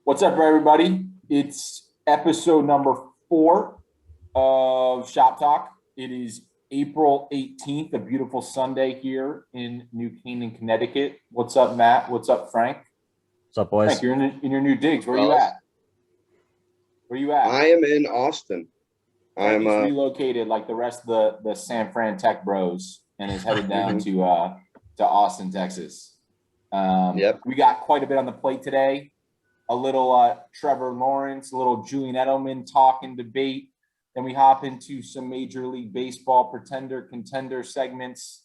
What's up, everybody? It's episode number 4 of Shop Talk. It is April 18th, a beautiful Sunday here in New Canaan, Connecticut. What's up, Matt? What's up, Frank? What's up, boys? Frank, you're in your new digs. Where are you at? Where are you at? I am in Austin. Frankie's relocated like the rest of the San Fran Tech bros and is headed down to Austin, Texas. We got quite a bit on the plate today. A little Trevor Lawrence, a little Julian Edelman talk and debate. Then we hop into some Major League Baseball contender segments,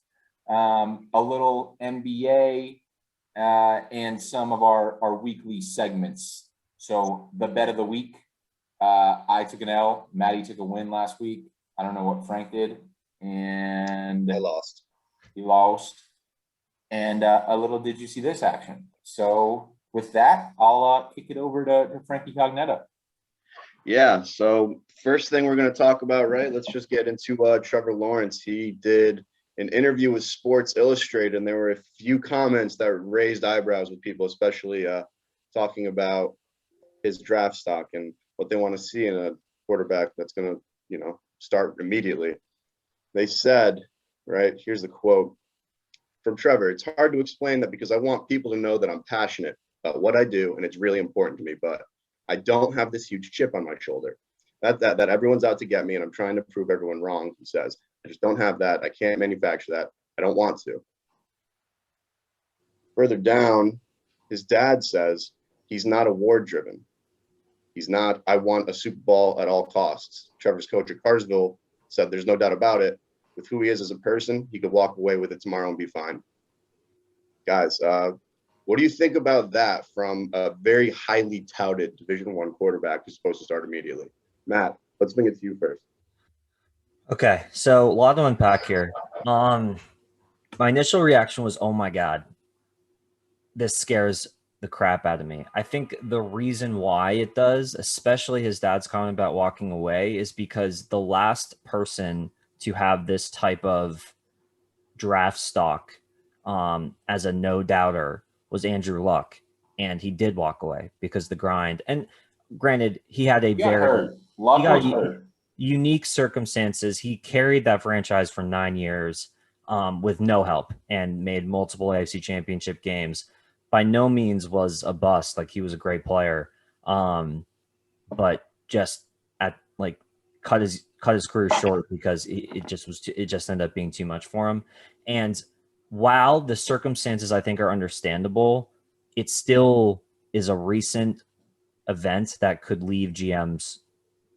a little NBA, and some of our weekly segments. So the bet of the week, I took an L. Maddie took a win last week. I don't know what Frank did. And I lost. He lost. And a little did you see this action. So with that, I'll kick it over to Frankie Cognetta. Yeah, so first thing we're going to talk about, right? Let's just get into Trevor Lawrence. He did an interview with Sports Illustrated, and there were a few comments that raised eyebrows with people, especially talking about his draft stock and what they want to see in a quarterback that's going to, start immediately. They said, right, here's the quote from Trevor: "It's hard to explain that because I want people to know that I'm passionate about what I do, and it's really important to me, but I don't have this huge chip on my shoulder that everyone's out to get me, and I'm trying to prove everyone wrong," he says. "I just don't have that. I can't manufacture that. I don't want to." Further down, his dad says he's not award driven. He's not, "I want a Super Bowl at all costs." Trevor's coach at Carsville said there's no doubt about it. With who he is as a person, he could walk away with it tomorrow and be fine. Guys, what do you think about that from a very highly touted Division I quarterback who's supposed to start immediately? Matt, let's bring it to you first. Okay, so a lot to unpack here. My initial reaction was, oh my God, this scares the crap out of me. I think the reason why it does, especially his dad's comment about walking away, is because the last person to have this type of draft stock as a no-doubter was Andrew Luck, and he did walk away because the grind. And granted, he had a unique circumstances. He carried that franchise for 9 years with no help and made multiple AFC championship games. By no means was a bust. Like, he was a great player, but just cut his career short because it just ended up being too much for him. And while the circumstances I think are understandable, it still is a recent event that could leave GMs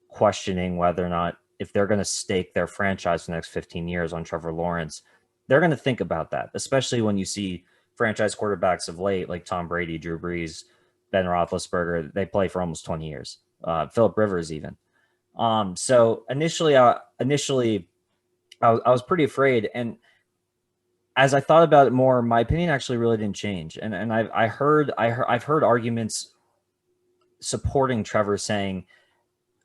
questioning whether or not, if they're going to stake their franchise for the next 15 years on Trevor Lawrence, they're going to think about that, especially when you see franchise quarterbacks of late like Tom Brady, Drew Brees, Ben Roethlisberger. They play for almost 20 years. Phillip Rivers even. So initially I was pretty afraid, and as I thought about it more, my opinion actually really didn't change. And I've heard arguments supporting Trevor, saying,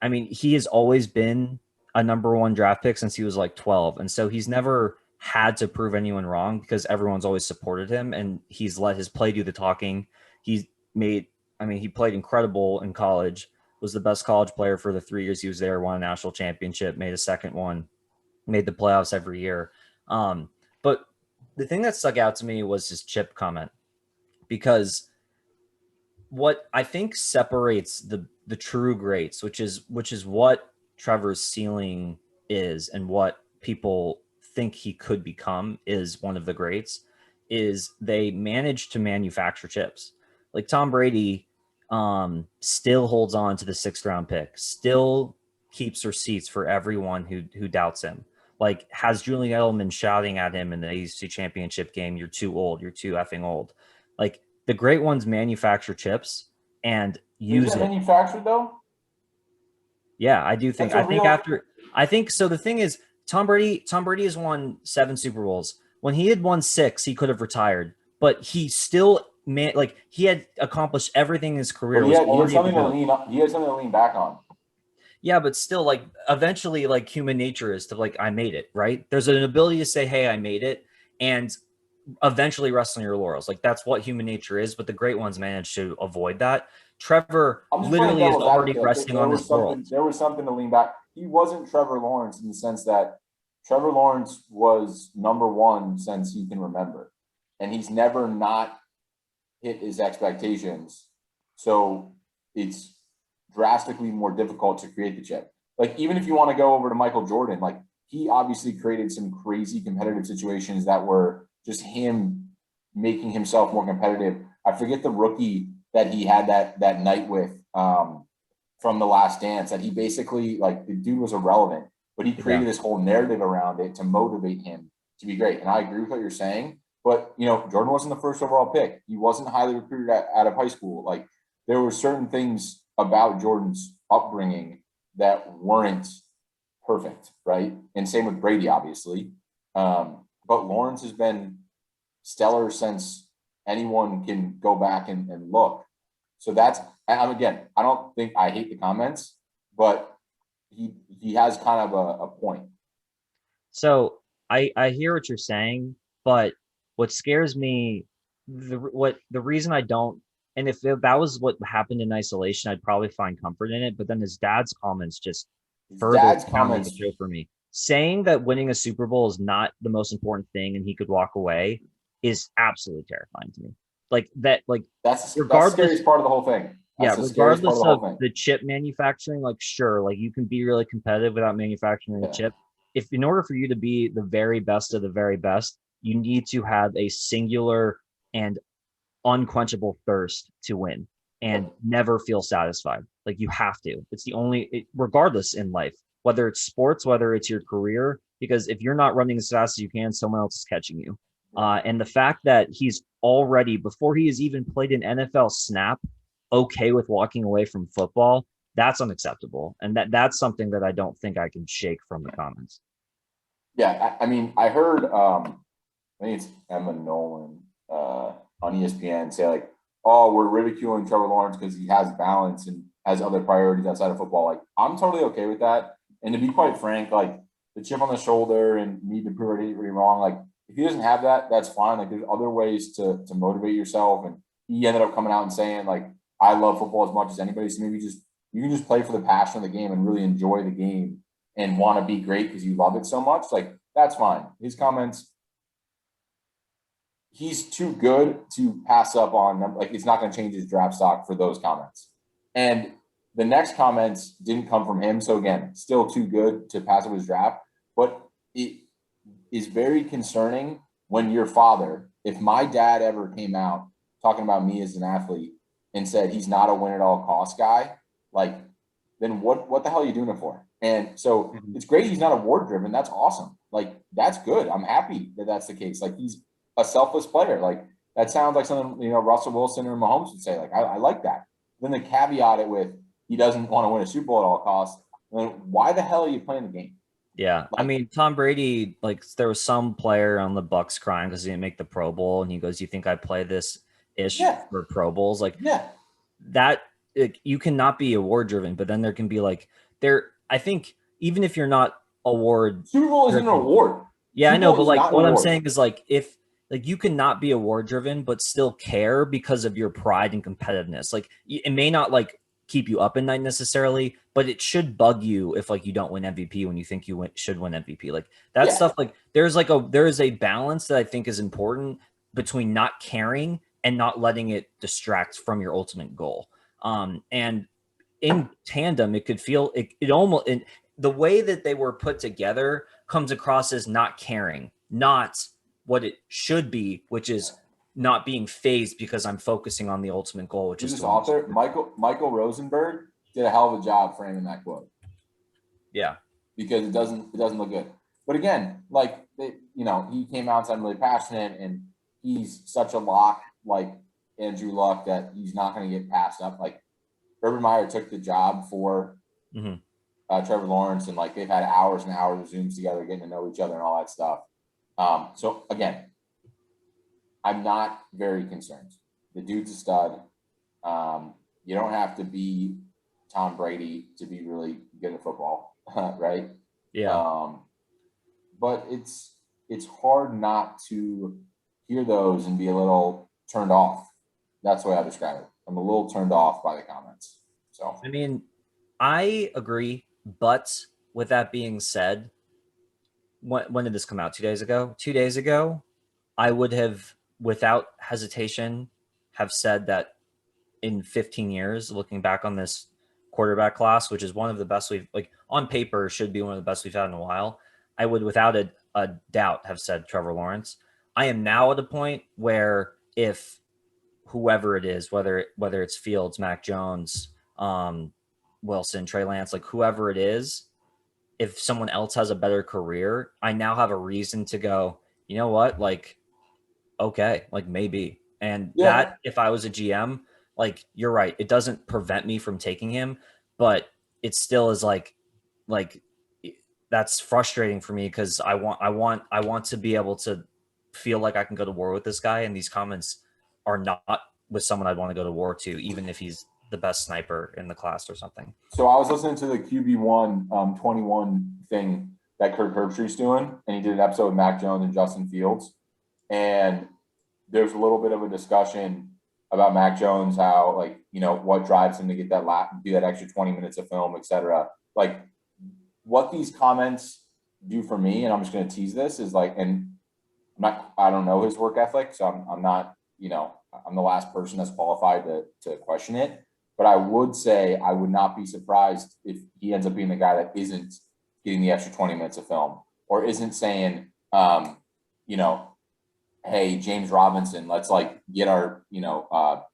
I mean, he has always been a number 1 draft pick since he was like 12, and so he's never had to prove anyone wrong because everyone's always supported him, and he's let his play do the talking. He played incredible in college, was the best college player for the 3 years he was there, won a national championship, made a second one, made the playoffs every year. But the thing that stuck out to me was his chip comment, because what I think separates the true greats, which is what Trevor's ceiling is and what people think he could become is one of the greats, is they managed to manufacture chips. Like Tom Brady still holds on to the 6th round pick, still keeps receipts for everyone who doubts him, like has Julian Edelman shouting at him in the AFC championship game, "You're too old, you're too effing old." Like, the great ones manufacture chips and use it. Manufactured though? Yeah, I do think. I think so. The thing is, Tom Brady has won 7 Super Bowls. When he had won 6, he could have retired, but he still he had accomplished everything in his career. He had something to lean back on. Yeah, but still, like, eventually, like, human nature is to, like, I made it, right? There's an ability to say, hey, I made it. And eventually rest on your laurels. Like that's what human nature is, but the great ones manage to avoid that. Trevor literally is already resting on his laurels. There was something to lean back. He wasn't Trevor Lawrence in the sense that Trevor Lawrence was number one since he can remember, and he's never not hit his expectations. So it's drastically more difficult to create the chip. Like, even if you want to go over to Michael Jordan, like, he obviously created some crazy competitive situations that were just him making himself more competitive. I forget the rookie that he had that night with from The Last Dance, that he basically, like, the dude was irrelevant, but he created this whole narrative around it to motivate him to be great. And I agree with what you're saying, but, you know, Jordan wasn't the first overall pick. He wasn't highly recruited out of high school. Like, there were certain things about Jordan's upbringing that weren't perfect, right? And same with Brady, obviously. But Lawrence has been stellar since anyone can go back and look. So that's, again, I don't think I hate the comments, but he has kind of a point. So I hear what you're saying, but what scares me, the reason I don't, and if that was what happened in isolation, I'd probably find comfort in it. But then his dad's comments just further down the show for me. Saying that winning a Super Bowl is not the most important thing and he could walk away is absolutely terrifying to me. Like that, like that's the scariest part of the whole thing. Regardless of the chip manufacturing, like sure, like you can be really competitive without manufacturing a chip. If in order for you to be the very best of the very best, you need to have a singular and unquenchable thirst to win and never feel satisfied. Like you have to. It's the only, regardless in life, whether it's sports, whether it's your career, because if you're not running as fast as you can, someone else is catching you. And the fact that he's already, before he has even played an NFL snap, okay with walking away from football, that's unacceptable. And that's something that I don't think I can shake from the comments. Yeah, I mean, I heard, I think it's Emma Nolan on ESPN say, like, oh, we're ridiculing Trevor Lawrence because he has balance and has other priorities outside of football. Like, I'm totally okay with that. And to be quite frank, like, the chip on the shoulder and need to prove everybody wrong, like, if he doesn't have that, that's fine. Like, there's other ways to motivate yourself. And he ended up coming out and saying, like, I love football as much as anybody. So maybe you can just play for the passion of the game and really enjoy the game and want to be great because you love it so much. Like, that's fine. His comments, he's too good to pass up on. Like, it's not going to change his draft stock for those comments. And the next comments didn't come from him. So again, still too good to pass up his draft. But it is very concerning when your father, if my dad ever came out talking about me as an athlete and said he's not a win at all cost guy, like, then what the hell are you doing it for? And so it's great he's not award driven. That's awesome. Like, that's good. I'm happy that that's the case. Like, he's a selfless player. Like, that sounds like something, you know, Russell Wilson or Mahomes would say. Like, I like that. Then the caveat it with he doesn't want to win a Super Bowl at all costs. Then why the hell are you playing the game? Yeah, I mean, Tom Brady, like, there was some player on the Bucs crying because he didn't make the Pro Bowl, and he goes, "You think I play this ish for Pro Bowls?" Like, that you cannot be award driven, but then there can be like I think even if you're not award, Super Bowl isn't an award. Yeah, I know, but like what I'm saying is like if like you cannot be award driven, but still care because of your pride and competitiveness. Like, it may not like keep you up at night necessarily, but it should bug you if like you don't win MVP when you think you should win MVP. Like that stuff, like there is a balance that I think is important between not caring and not letting it distract from your ultimate goal. And in tandem, it could feel it almost the way that they were put together comes across as not caring, not what it should be, which is not being phased because I'm focusing on the ultimate goal, which is this author, Michael Rosenberg, did a hell of a job framing that quote. Yeah. Because it doesn't look good. But again, like, he came out sounding really passionate, and he's such a lock, like Andrew Luck, that he's not going to get passed up. Like, Urban Meyer took the job for Trevor Lawrence, and like they've had hours and hours of Zooms together, getting to know each other and all that stuff. So again, I'm not very concerned. The dude's a stud. You don't have to be Tom Brady to be really good at football, right? Yeah. But it's hard not to hear those and be a little turned off. That's the way I describe it. I'm a little turned off by the comments. So I mean, I agree, but with that being said, when did this come out? 2 days ago? 2 days ago, I would have, without hesitation, have said that in 15 years, looking back on this quarterback class, which is one of the best we've, like, on paper should be one of the best we've had in a while, I would without a doubt have said Trevor Lawrence. I am now at a point where if whoever it is, whether it's Fields, Mac Jones, Wilson, Trey Lance, like whoever it is, if someone else has a better career, I now have a reason to go, you know what? Like, okay, like maybe. And that, if I was a GM, like, you're right, it doesn't prevent me from taking him, but it still is like that's frustrating for me because I want to be able to feel like I can go to war with this guy, and these comments are not with someone I'd want to go to war to, even if he's the best sniper in the class or something. So I was listening to the QB1 21 thing that Kirk Herbstreit's doing, and he did an episode with Mac Jones and Justin Fields. And there's a little bit of a discussion about Mac Jones, how, like, you know, what drives him to get that do that extra 20 minutes of film, etc. Like, what these comments do for me, and I'm just going to tease this, is like, and I don't know his work ethic, so I'm not, you know, I'm the last person that's qualified to question it. But I would say I would not be surprised if he ends up being the guy that isn't getting the extra 20 minutes of film, or isn't saying, you know, hey, James Robinson, let's like get our, you know,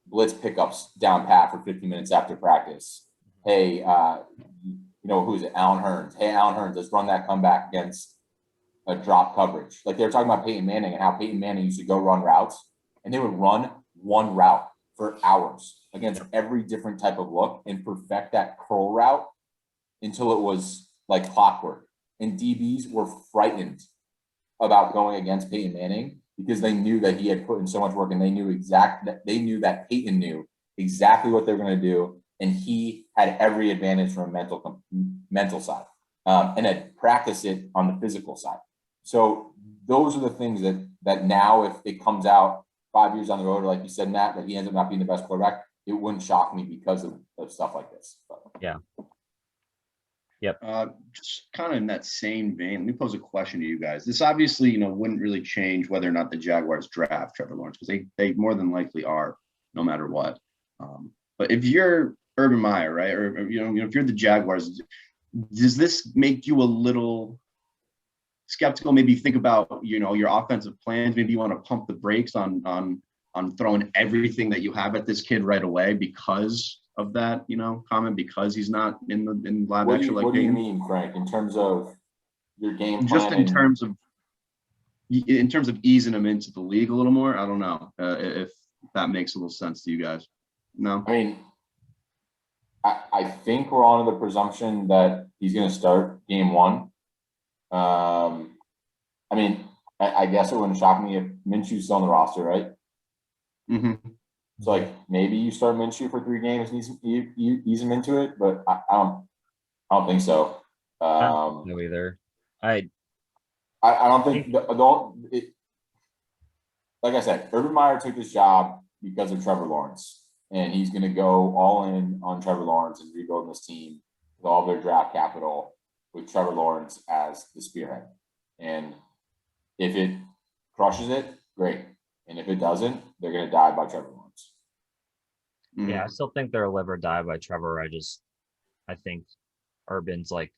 blitz pickups down pat for 50 minutes after practice. Hey, you know, who is it? Allen Hurns. Hey, Allen Hurns, let's run that comeback against a drop coverage. Like, they were talking about Peyton Manning and how Peyton Manning used to go run routes, and they would run one route for hours against every different type of look and perfect that curl route until it was like clockwork. And DBs were frightened about going against Peyton Manning because they knew that he had put in so much work, and they knew that Peyton knew exactly what they were going to do, and he had every advantage from a mental side, and had practiced it on the physical side. So those are the things that now, if it comes out 5 years down the road, or like you said, Matt, that he ends up not being the best quarterback, it wouldn't shock me because of stuff like this. But. Yeah. Yep. Just kind of in that same vein, let me pose a question to you guys. This obviously, you know, wouldn't really change whether or not the Jaguars draft Trevor Lawrence, because they more than likely are, no matter what. But if you're Urban Meyer, right, or you know, if you're the Jaguars, does this make you a little skeptical? Maybe think about, you know, your offensive plans. Maybe you want to pump the brakes on throwing everything that you have at this kid right away because of that, you know, comment, because he's not in live action. What do you mean, Frank, in terms of your game plan? Just in terms of easing him into the league a little more. I don't know if that makes a little sense to you guys. No, I mean, I think we're on the presumption that he's going to start game one. I mean, I guess it wouldn't shock me if Minshew's still on the roster, right? Mm-hmm. So, like, maybe you start Minshew for 3 games and ease him into it, but I don't think so. No, either. I don't think like I said, Urban Meyer took this job because of Trevor Lawrence, and he's going to go all in on Trevor Lawrence and rebuilding this team with all their draft capital with Trevor Lawrence as the spearhead. And if it crushes it, great. And if it doesn't, they're going to die by Trevor Lawrence. Mm-hmm. Yeah, I still think they'll live or die by Trevor. I think Urban's like,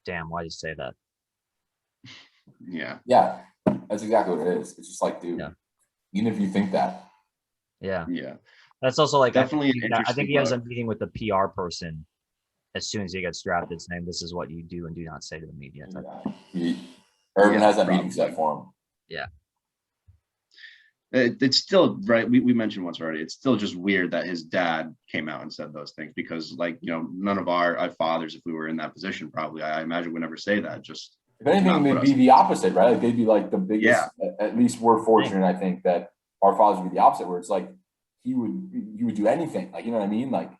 damn, why'd you say that? Yeah. Yeah, that's exactly what it is. It's just like, dude, even if you think that. Yeah. Yeah. That's also like, definitely I think he has a meeting with the PR person as soon as he gets drafted, saying this is what you do and do not say to the media. Urban has that meeting set for him. Yeah. It's still right. We mentioned once already. It's still just weird that his dad came out and said those things, because, like, you know, none of our fathers, if we were in that position, probably, I imagine, would never say that. Just if anything, they'd be the opposite, right? Like, they'd be like the biggest. Yeah. At least we're fortunate, I think, that our fathers would be the opposite, where it's like you would do anything. Like, you know what I mean? Like,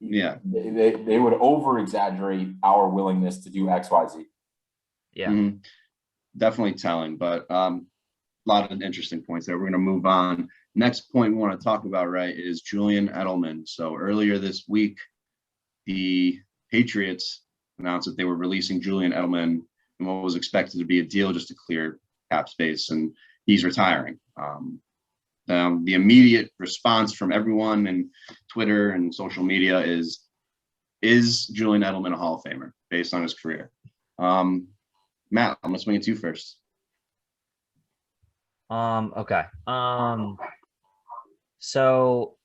yeah, they would over exaggerate our willingness to do X, Y, Z. Yeah, mm-hmm. Definitely telling, but lot of interesting points there. We're going to move on. Next point we want to talk about, right, is Julian Edelman. So earlier this week, the Patriots announced that they were releasing Julian Edelman in what was expected to be a deal just to clear cap space, and he's retiring. The immediate response from everyone in Twitter and social media is Julian Edelman a Hall of Famer based on his career? Matt, I'm going to swing it to you first. Okay. So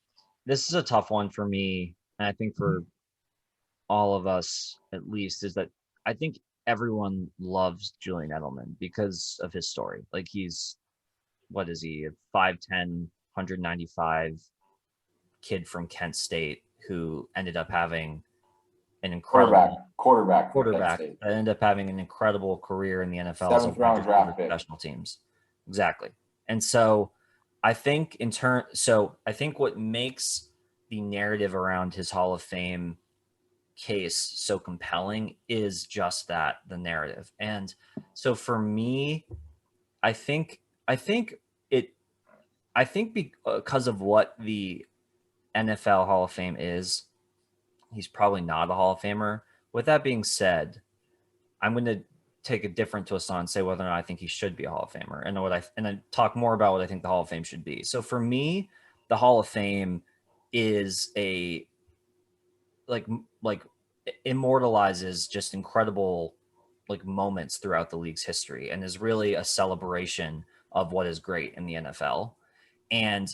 this is a tough one for me, and I think for all of us at least, is that I think everyone loves Julian Edelman because of his story. Like, he's, what is he, a 5'10", 195 kid from Kent State who ended up having an incredible quarterback that ended up having an incredible career in the NFL as a round draft pick. Professional teams. Exactly. And so I think I think what makes the narrative around his Hall of Fame case so compelling is just that, the narrative. And so for me, I think because of what the NFL Hall of Fame is, he's probably not a Hall of Famer. With that being said, I'm going to take a different twist on and say whether or not I think he should be a Hall of Famer, and then talk more about what I think the Hall of Fame should be. So for me, the Hall of Fame is a like immortalizes just incredible like moments throughout the league's history, and is really a celebration of what is great in the NFL. And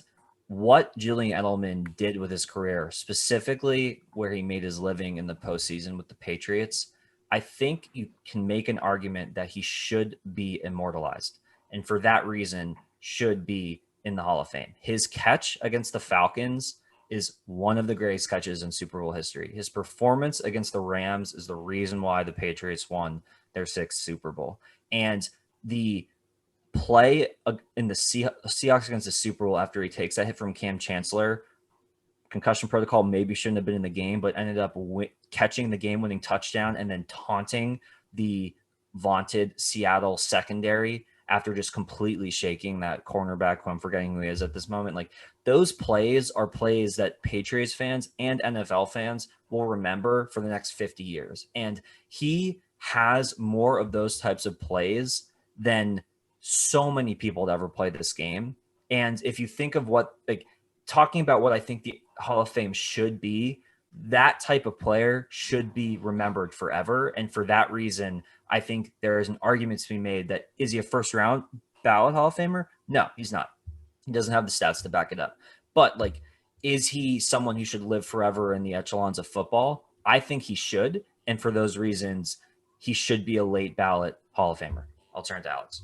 what Julian Edelman did with his career, specifically where he made his living in the postseason with the Patriots, I think you can make an argument that he should be immortalized, and for that reason should be in the Hall of Fame. His catch against the Falcons is one of the greatest catches in Super Bowl history. His performance against the Rams is the reason why the Patriots won their 6th Super Bowl. And the play in the Seahawks against the Super Bowl after he takes that hit from Cam Chancellor, concussion protocol, maybe shouldn't have been in the game, but ended up catching the game-winning touchdown and then taunting the vaunted Seattle secondary after just completely shaking that cornerback, who I'm forgetting who he is at this moment. Like, those plays are plays that Patriots fans and NFL fans will remember for the next 50 years. And he has more of those types of plays than so many people that ever played this game. And if you think of what, like, talking about what I think the Hall of Fame should be, that type of player should be remembered forever. And for that reason, I think there is an argument to be made that, is he a first round ballot Hall of Famer? No, he's not. He doesn't have the stats to back it up. But, like, is he someone who should live forever in the echelons of football? I think he should. And for those reasons, he should be a late ballot Hall of Famer. I'll turn to Alex.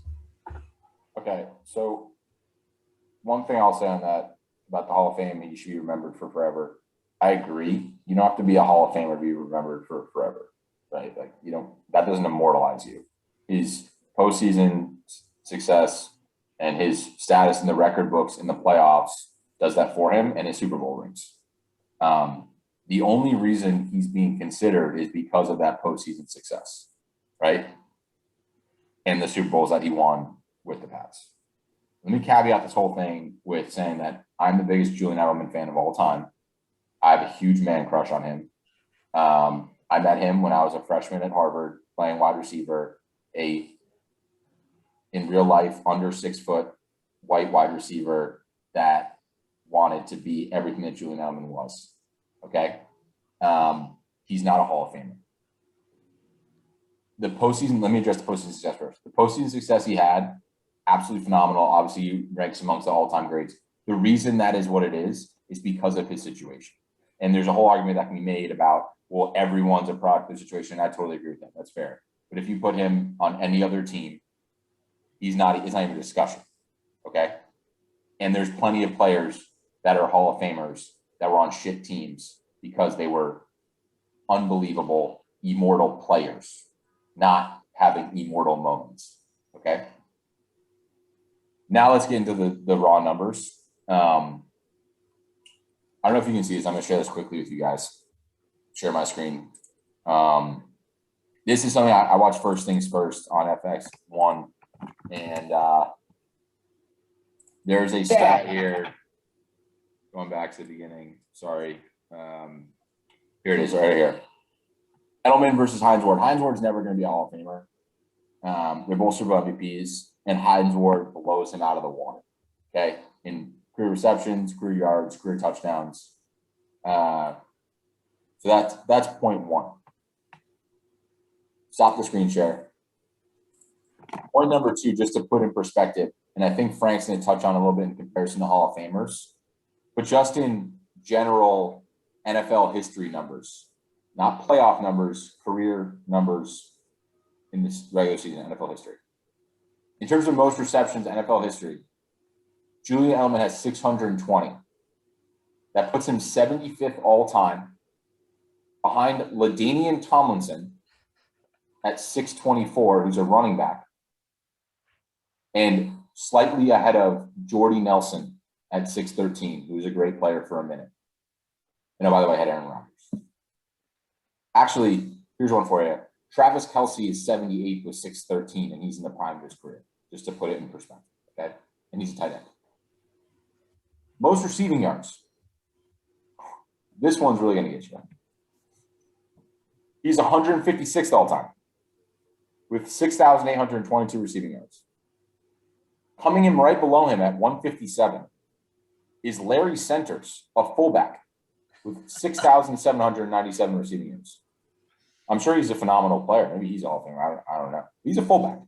Okay, so one thing I'll say on that about the Hall of Fame, he should be remembered for forever. I agree. You don't have to be a Hall of Famer to be remembered for forever, right? Like, you don't, that doesn't immortalize you. His postseason success and his status in the record books in the playoffs does that for him, and his Super Bowl rings. The only reason he's being considered is because of that postseason success, right? And the Super Bowls that he won with the Pats. Let me caveat this whole thing with saying that I'm the biggest Julian Edelman fan of all time. I have a huge man crush on him. I met him when I was a freshman at Harvard playing wide receiver, in real life under 6 foot white wide receiver that wanted to be everything that Julian Edelman was. Okay. He's not a Hall of Famer. The postseason, let me address the postseason success first. The postseason success he had, absolutely phenomenal. Obviously, he ranks amongst the all-time greats. The reason that is what it is because of his situation. And there's a whole argument that can be made about, well, everyone's a product of the situation. I totally agree with that. That's fair. But if you put him on any other team, it's not even a discussion. Okay. And there's plenty of players that are Hall of Famers that were on shit teams because they were unbelievable, immortal players, not having immortal moments. Okay. Now let's get into the raw numbers. I don't know if you can see this. I'm going to share this quickly with you guys. Share my screen. This is something I watch First Things First on FX1. And There's a stat here. Going back to the beginning. Sorry. Here it is, right here. Edelman versus Hines Ward. Hines Ward's never going to be a Hall of Famer. They're both Super Bowl MVPs, and Hines Ward blows him out of the water. Okay, in career receptions, career yards, career touchdowns. So that's point one. Stop the screen share. Point number two, just to put in perspective, and I think Frank's going to touch on a little bit in comparison to Hall of Famers, but just in general NFL history numbers, not playoff numbers, career numbers in this regular season NFL history. In terms of most receptions NFL history, Julian Edelman has 620. That puts him 75th all time, behind LaDainian Tomlinson at 624, who's a running back, and slightly ahead of Jordy Nelson at 613, who was a great player for a minute. And oh, by the way, I had Aaron Rodgers. Actually, here's one for you. Travis Kelce is 78 with 613, and he's in the prime of his career, just to put it in perspective, okay? And he's a tight end. Most receiving yards. This one's really going to get you. He's 156th all time with 6,822 receiving yards. Coming in right below him at 157 is Larry Centers, a fullback, with 6,797 receiving yards. I'm sure he's a phenomenal player. Maybe he's all Famer. I don't know. He's a fullback.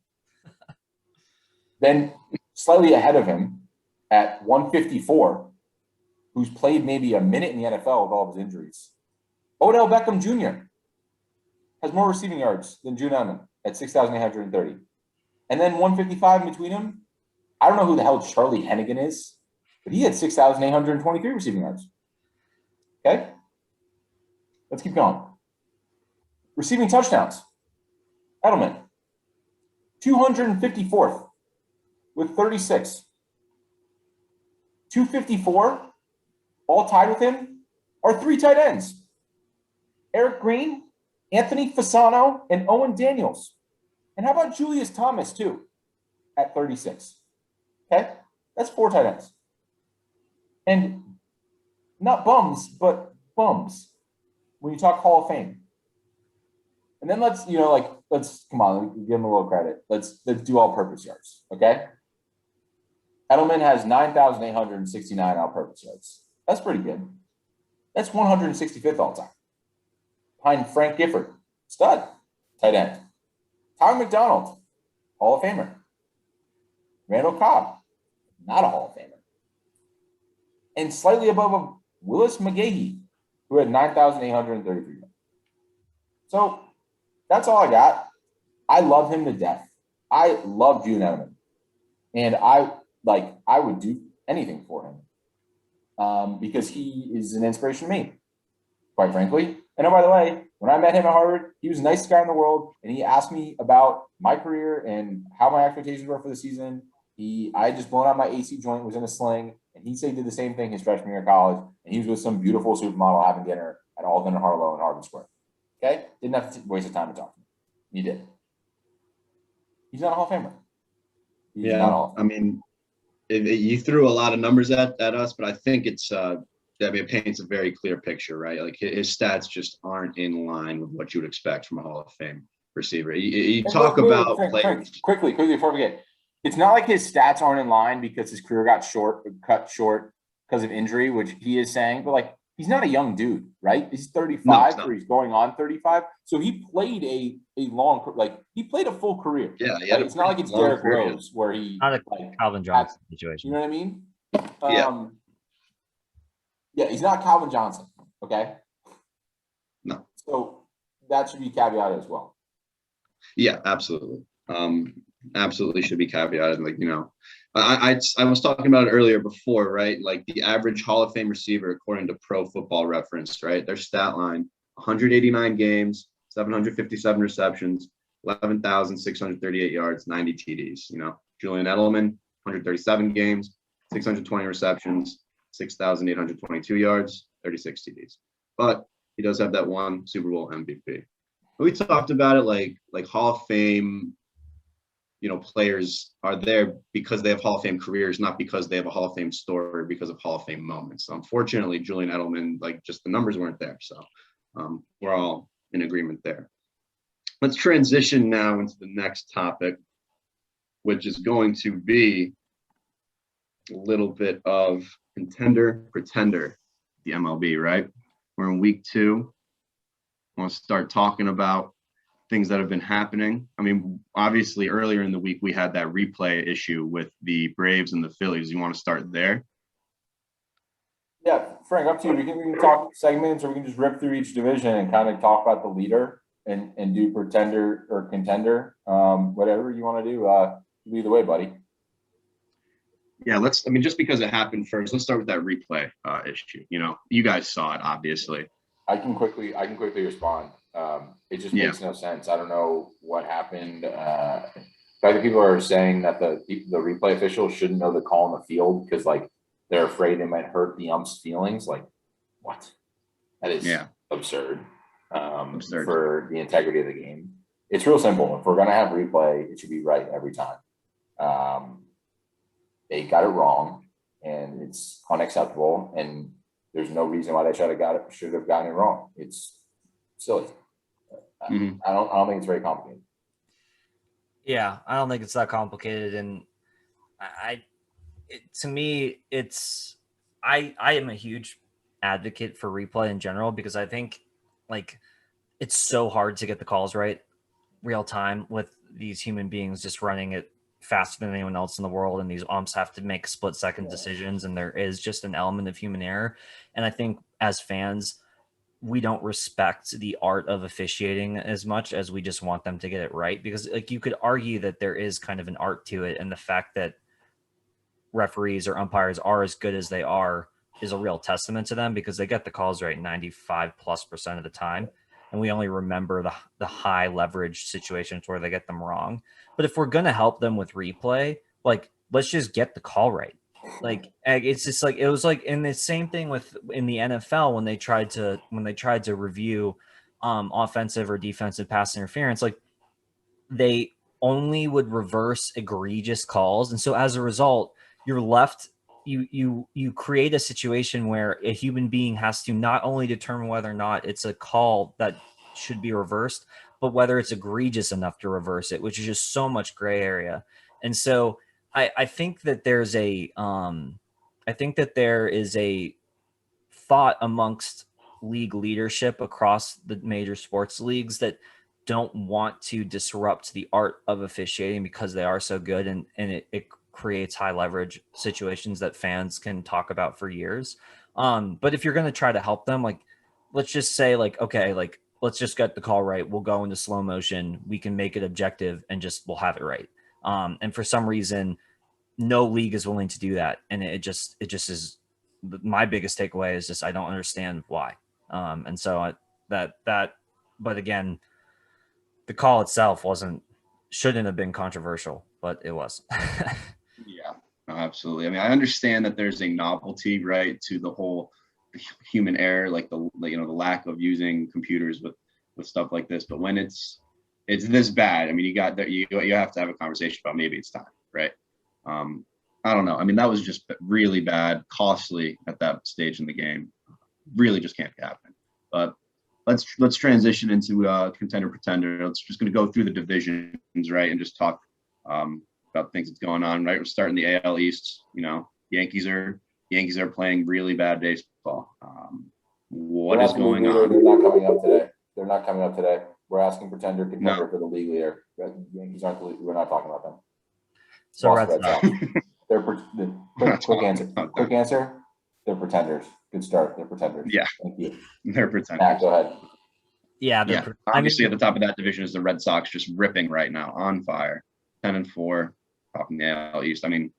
Then slightly ahead of him at 154, who's played maybe a minute in the NFL with all of his injuries, Odell Beckham Jr. has more receiving yards than Julian Edelman at 6,830. And then 155 in between him, I don't know who the hell Charlie Hennigan is, but he had 6,823 receiving yards. Okay? Let's keep going. Receiving touchdowns. Edelman, 254th with 36. 254, all tied with him, are three tight ends. Eric Green, Anthony Fasano, and Owen Daniels. And how about Julius Thomas, too, at 36? Okay? That's four tight ends. And not bums, but bums when you talk Hall of Fame. And then let's come on, give him a little credit. Let's do all-purpose yards, okay? Edelman has 9,869 all-purpose yards. That's pretty good. That's 165th all time. Behind Frank Gifford, stud, tight end. Tyler McDonald, Hall of Famer. Randall Cobb, not a Hall of Famer. And slightly above him, Willis McGahee, who had 9,833 yards. So that's all I got. I love him to death. I love Julian Edelman. And I would do anything for him because he is an inspiration to me, quite frankly. And oh, by the way, when I met him at Harvard, he was the nicest guy in the world. And he asked me about my career and how my expectations were for the season. I had just blown out my AC joint, was in a sling. And he said he did the same thing his freshman year of college. And he was with some beautiful supermodel having dinner at Alden and Harlow in Harvard Square. Okay? Didn't have to waste his time to talk to me. He did. He's not a Hall of Famer. He's not a Hall of Famer. I mean, you threw a lot of numbers at us, but I think it paints a very clear picture, right? Like his stats just aren't in line with what you would expect from a Hall of Fame receiver. You talk about players. Quickly before we get, it's not like his stats aren't in line because his career got cut short because of injury, which he is saying, but like he's not a young dude, right? He's 35 or he's going on 35. So he played a full career. Yeah, it's not like it's Derrick Rose where he not a Calvin Johnson situation. You know what I mean? Yeah, he's not Calvin Johnson. Okay. No. So that should be caveated as well. Yeah, absolutely. Absolutely should be caveated. Like, I was talking about it earlier before, right? Like the average Hall of Fame receiver, according to Pro Football Reference, right? Their stat line, 189 games, 757 receptions, 11,638 yards, 90 TDs. Julian Edelman, 137 games, 620 receptions, 6,822 yards, 36 TDs. But he does have that one Super Bowl MVP. We talked about it like Hall of Fame players are there because they have Hall of Fame careers, not because they have a Hall of Fame story, because of Hall of Fame moments. So unfortunately, Julian Edelman, just the numbers weren't there. So we're all in agreement there. Let's transition now into the next topic, which is going to be a little bit of contender, pretender, the MLB, right? We're in week 2. I want to start talking about things that have been happening. I mean, obviously earlier in the week, we had that replay issue with the Braves and the Phillies. You want to start there? Yeah, Frank, up to you. We can talk segments, or we can just rip through each division and kind of talk about the leader and do pretender or contender. Whatever you want to do, either way, buddy. Yeah, just because it happened first, let's start with that replay issue. You guys saw it, obviously. I can quickly respond. It just makes no sense. I don't know what happened. Other people are saying that the replay officials shouldn't know the call in the field because they're afraid it might hurt the ump's feelings. What? That is absurd. Absurd for the integrity of the game. It's real simple. If we're gonna have replay, it should be right every time. They got it wrong, and it's unacceptable. And there's no reason why they should have gotten it wrong. It's silly. Mm-hmm. I don't think it's very complicated. Yeah, I don't think it's that complicated, and to me, I am a huge advocate for replay in general because I think it's so hard to get the calls right real time with these human beings just running it faster than anyone else in the world, and these umps have to make split-second decisions, and there is just an element of human error. And I think as fans, we don't respect the art of officiating as much as we just want them to get it right, because you could argue that there is kind of an art to it, and the fact that referees or umpires are as good as they are is a real testament to them, because they get the calls right 95+% of the time. And we only remember the high leverage situations where they get them wrong. But if we're going to help them with replay, let's just get the call right. It's just it was in the same thing in the NFL when they tried to review offensive or defensive pass interference, they only would reverse egregious calls. And so as a result, you're left, you create a situation where a human being has to not only determine whether or not it's a call that should be reversed, but whether it's egregious enough to reverse it, which is just so much gray area. And so I think that there is a thought amongst league leadership across the major sports leagues that don't want to disrupt the art of officiating because they are so good, and it creates high leverage situations that fans can talk about for years. But if you're going to try to help them, let's just say let's just get the call right. We'll go into slow motion. We can make it objective and we'll have it right. And for some reason, no league is willing to do that. And it just is my biggest takeaway is just, I don't understand why. And so but again, the call itself shouldn't have been controversial, but it was. Yeah, absolutely. I mean, I understand that there's a novelty, right, to the whole human error, the lack of using computers with stuff like this. But when it's this bad, I mean, you have to have a conversation about maybe it's time, right? I don't know. I mean, that was just really bad, costly at that stage in the game. Really just can't be happening. But let's transition into contender pretender. Let's just going to go through the divisions, right, and just talk about things that's going on. Right, we're starting the AL East. Yankees are playing really bad baseball. What is going on? They're not coming up today. We're asking contender for the league leader. Yankees aren't the league. We're not talking about them. So Red Sox. They're quick answer. Quick answer. They're pretenders. Good start. They're pretenders. Yeah. Thank you. They're pretenders. Matt, go ahead. Yeah. Obviously, at the top of that division is the Red Sox, just ripping right now, on fire, 10-4, topping the AL East. I mean,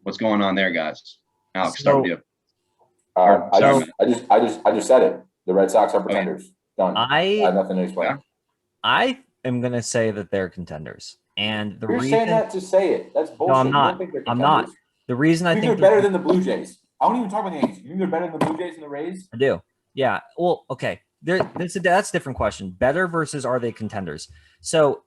what's going on there, guys? Alex, start with you. I just said it. The Red Sox are pretenders. Done. I have nothing to explain. I am gonna say that they're contenders, and You're saying that to say it. That's bullshit. No, I'm not. I'm not. The reason I think they're better than the Blue Jays. I don't even talk about the Yankees. You think they're better than the Blue Jays and the Rays? I do. Yeah. Well, okay. That's a different question. Better versus are they contenders? So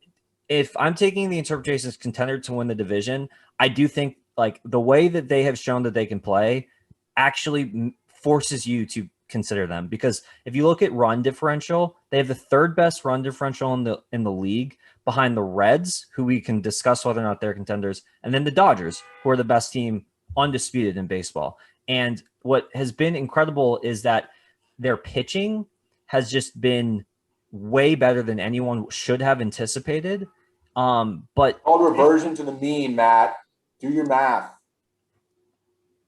if I'm taking the interpretation as contender to win the division, I do think like the way that they have shown that they can play actually forces you to consider them, because if you look at run differential, they have the third best run differential in the league, behind the Reds, who we can discuss whether or not they're contenders, and then the Dodgers, who are the best team undisputed in baseball. And what has been incredible is that their pitching has just been way better than anyone should have anticipated. But called reversion to the mean, Matt. Do your math.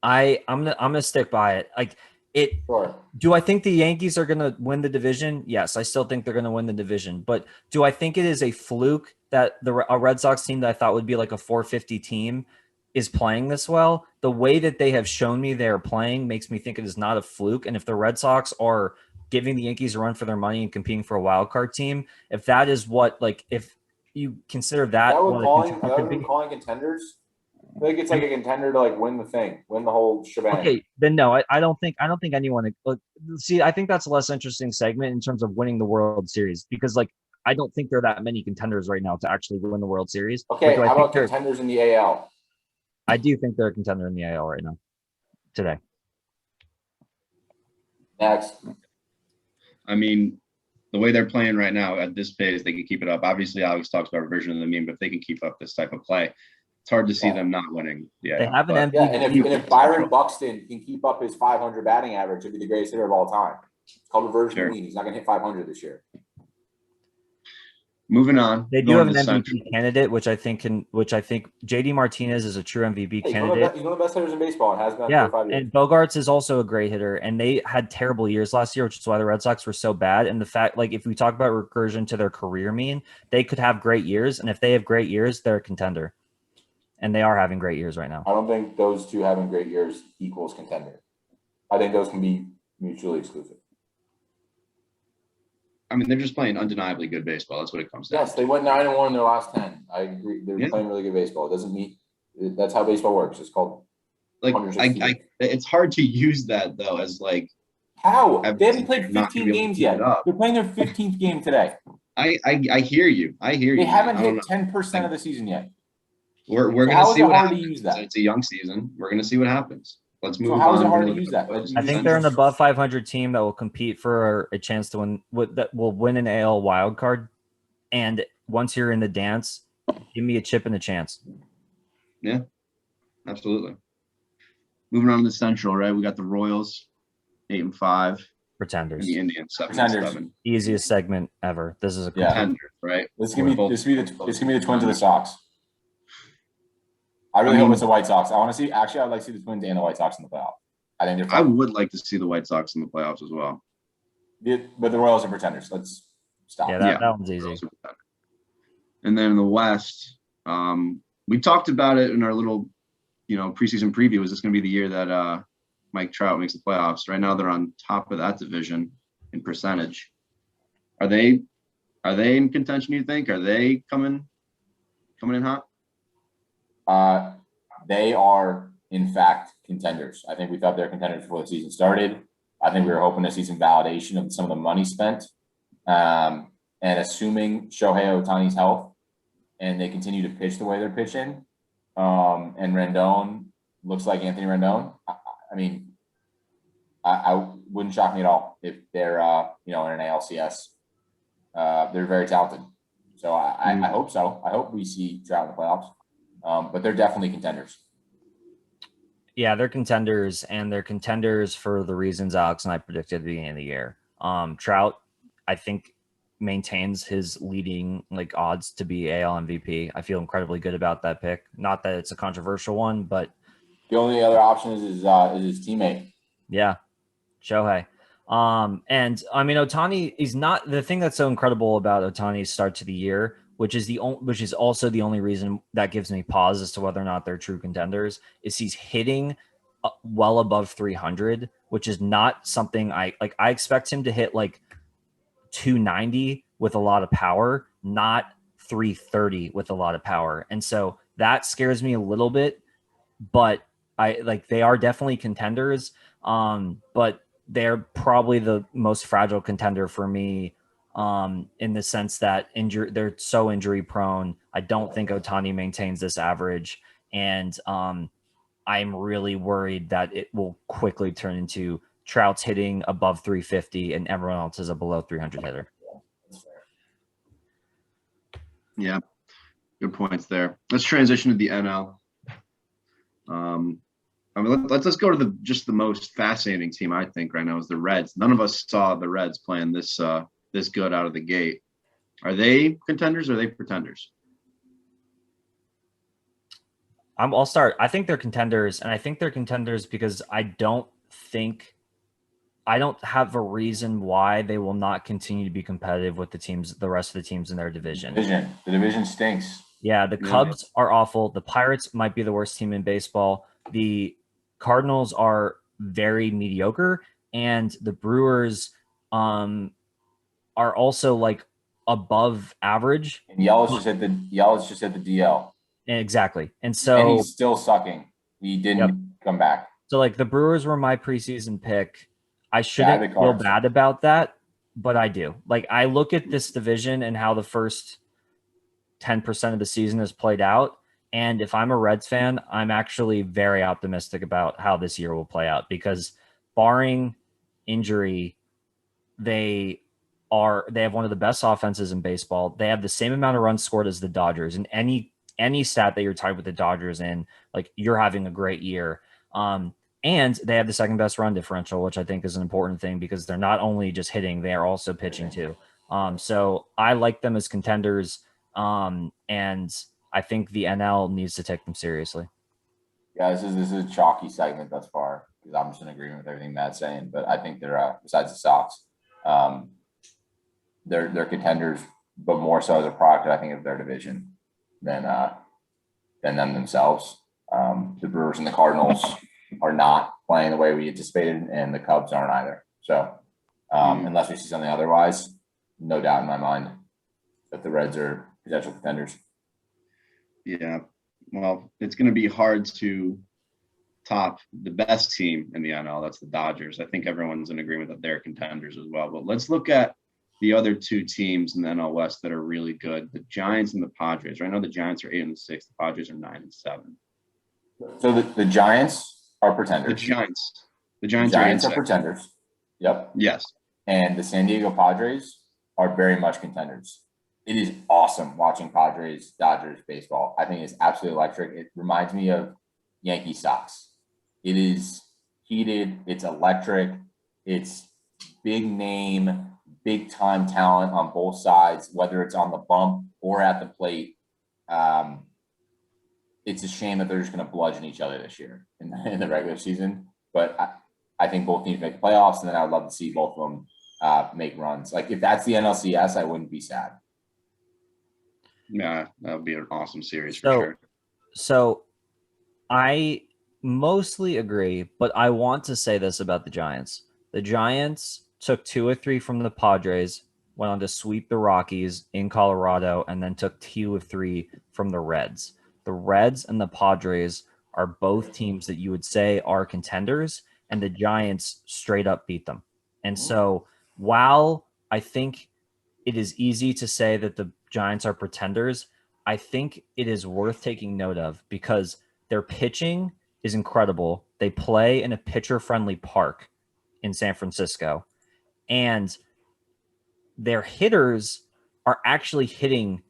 I'm gonna stick by it. Like it. Sure. Do I think the Yankees are gonna win the division? Yes, I still think they're gonna win the division. But do I think it is a fluke that a Red Sox team that I thought would be like a 450 team is playing this well? The way that they have shown me they're playing makes me think it is not a fluke. And if the Red Sox are giving the Yankees a run for their money and competing for a wild card team, if that is what, like, if you consider that, calling contenders. I think it's like a contender to like win the whole shebang. Okay, then no, I don't think anyone. See, I think that's a less interesting segment in terms of winning the World Series, because like I don't think there are that many contenders right now to actually win the World Series. Okay, how about contenders in the AL? I do think they're a contender in the AL right now, today. Next. I mean, the way they're playing right now at this pace, they can keep it up. Obviously, Alex talks about reversion of the mean, but if they can keep up this type of play, it's hard to see them not winning. Yeah, they have an MVP. Yeah, and if Byron Buxton can keep up his 500 batting average, he'll be the greatest hitter of all time. It's called reversion of the mean. He's not going to hit 500 this year. Moving on. They do have an MVP candidate, which I think JD Martinez is a true MVP candidate. He's one of the best hitters in baseball and has been for 5 years. And Bogarts is also a great hitter, and they had terrible years last year, which is why the Red Sox were so bad. And the fact, like, if we talk about recursion to their career mean, they could have great years, and if they have great years, they're a contender. And they are having great years right now. I don't think those two having great years equals contender. I think those can be mutually exclusive. I mean, they're just playing undeniably good baseball. That's what it comes down to. Yes, they went 9-1 in their last 10. I agree. They're playing really good baseball. It doesn't mean that's how baseball works. It's called like it's hard to use that though as like how they haven't played 15 games yet. They're playing their 15th game today. I hear you. They haven't hit 10% of the season yet. We're going to see what happens. It's a young season. We're going to see what happens. Let's move on. How is it hard to use that? I think they're an above 500 team that will compete for a chance to win. That will win an AL wild card. And once you're in the dance, give me a chip and a chance. Yeah, absolutely. Moving on to the Central, right? We got the Royals, 8-5. Pretenders. And the Indians, 7-7. Easiest segment ever. This is a contender, right? It's gonna be the Twins of the Sox. I really hope it's the White Sox. I'd like to see the Twins and the White Sox in the playoffs. I would like to see the White Sox in the playoffs as well. But the Royals are pretenders. Let's stop. Yeah, that one's easy. And then in the West, we talked about it in our little, preseason preview. Is this going to be the year that Mike Trout makes the playoffs? Right now, they're on top of that division in percentage. Are they in contention? You think? Are they coming in hot? They are, in fact, contenders. I think we thought they were contenders before the season started. I think we were hoping to see some validation of some of the money spent. And assuming Shohei Ohtani's health and they continue to pitch the way they're pitching, and Rendon looks like Anthony Rendon, I wouldn't shock me at all if they're, in an ALCS. They're very talented. So I hope so. I hope we see Trout in the playoffs. But they're definitely contenders. Yeah, they're contenders, and they're contenders for the reasons Alex and I predicted at the beginning of the year. Trout, I think, maintains his leading odds to be AL MVP. I feel incredibly good about that pick. Not that it's a controversial one, but the only other option is his teammate. Yeah, Shohei. And Ohtani is not the thing that's so incredible about Ohtani's start to the year, which is also the only reason that gives me pause as to whether or not they're true contenders, is he's hitting well above 300, which is not something I expect him to hit 290 with a lot of power, not 330 with a lot of power. And so that scares me a little bit, but they are definitely contenders. But they're probably the most fragile contender for me in the sense that they're so injury prone. I don't think Ohtani maintains this average, and I'm really worried that it will quickly turn into Trout's hitting above 350 and everyone else is a below 300 hitter. Yeah, good points there. Let's transition to the NL. Let's go to the most fascinating team I think right now is the Reds. None of us saw the Reds playing this good out of the gate. Are they contenders or are they pretenders? I'll start. I think they're contenders, and I think they're contenders because I don't have a reason why they will not continue to be competitive with the rest of the teams in their division. The division stinks. Yeah, the Cubs are awful. The Pirates might be the worst team in baseball. The Cardinals are very mediocre, and the Brewers are also like above average. And Yelich just hit the DL. Exactly. And he's still sucking. He didn't come back. So like the Brewers were my preseason pick. I shouldn't feel bad about that, but I do. Like I look at this division and how the first 10% of the season has played out. And if I'm a Reds fan, I'm actually very optimistic about how this year will play out because barring injury, they have one of the best offenses in baseball. They have the same amount of runs scored as the Dodgers. And any stat that you're tied with the Dodgers in, like you're having a great year. And they have the second best run differential, which I think is an important thing because they're not only just hitting, they are also pitching too. So I like them as contenders. And I think the NL needs to take them seriously. Yeah, this is a chalky segment thus far because I'm just in agreement with everything Matt's saying. But I think they're besides the Sox, they're contenders, but more so as a product, I think, of their division than them themselves. The Brewers and the Cardinals are not playing the way we anticipated, and the Cubs aren't either. So unless we see something otherwise, no doubt in my mind that the Reds are potential contenders. Yeah, well, it's going to be hard to top the best team in the NL. That's the Dodgers. I think everyone's in agreement that they're contenders as well. But let's look at the other two teams in the NL West that are really good: the Giants and the Padres. Right now, the Giants are 8-6. The Padres are 9-7. So the Giants are pretenders. The Giants are pretenders. Yep. Yes. And the San Diego Padres are very much contenders. It is awesome watching Padres-Dodgers baseball. I think it's absolutely electric. It reminds me of Yankee Sox. It is heated. It's electric. It's big name, big time talent on both sides, whether it's on the bump or at the plate. It's a shame that they're just going to bludgeon each other this year in the regular season. But I think both teams make the playoffs, and then I'd love to see both of them make runs. Like if that's the NLCS, I wouldn't be sad. Yeah, that would be an awesome series for sure. So I mostly agree, but I want to say this about the Giants. The Giants took 2 or 3 from the Padres, went on to sweep the Rockies in Colorado, and then took 2 of 3 from the Reds. The Reds and the Padres are both teams that you would say are contenders, and the Giants straight up beat them. And so while I think it is easy to say that the Giants are pretenders, I think it is worth taking note of because their pitching is incredible. They play in a pitcher-friendly park in San Francisco, and their hitters are actually hitting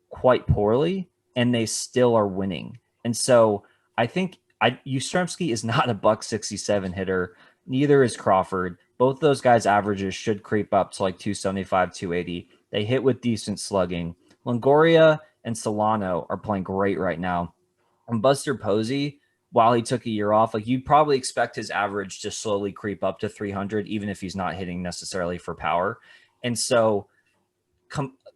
quite poorly, and they still are winning. And so I think Yastrzemski is not a $167 hitter. Neither is Crawford. Both those guys' averages should creep up to like 275, 280. They hit with decent slugging. Longoria and Solano are playing great right now. And Buster Posey, while he took a year off, like you'd probably expect his average to slowly creep up to 300, even if he's not hitting necessarily for power. And so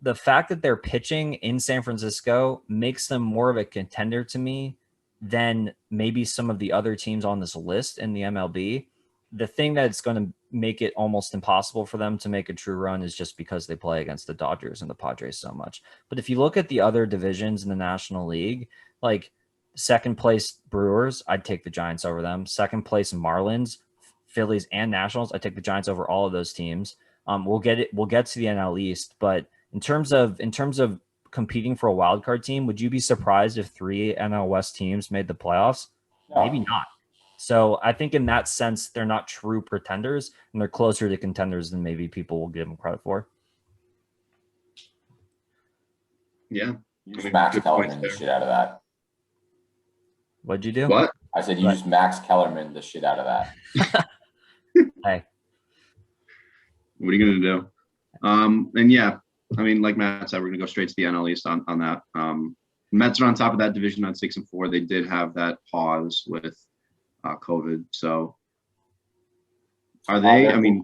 the fact that they're pitching in San Francisco makes them more of a contender to me than maybe some of the other teams on this list in the MLB. The thing that's going to make it almost impossible for them to make a true run is just because they play against the Dodgers and the Padres so much. But if you look at the other divisions in the National League, like second place Brewers, I'd take the Giants over them. Second place Marlins, Phillies, and Nationals, I'd take the Giants over all of those teams. We'll get to the NL East, but in terms of competing for a wild card team, would you be surprised if 3 NL West teams made the playoffs? No. Maybe not. So I think in that sense, they're not true pretenders, and they're closer to contenders than maybe people will give them credit for. Yeah. You just Max Kellerman the shit out of that. What'd you do? What? I said you just Max Kellerman the shit out of that. Hey. What are you going to do? And yeah, I mean, like Matt said, we're going to go straight to the NL East on that. Mets are on top of that division on 6-4. They did have that pause with COVID. So are they? I mean,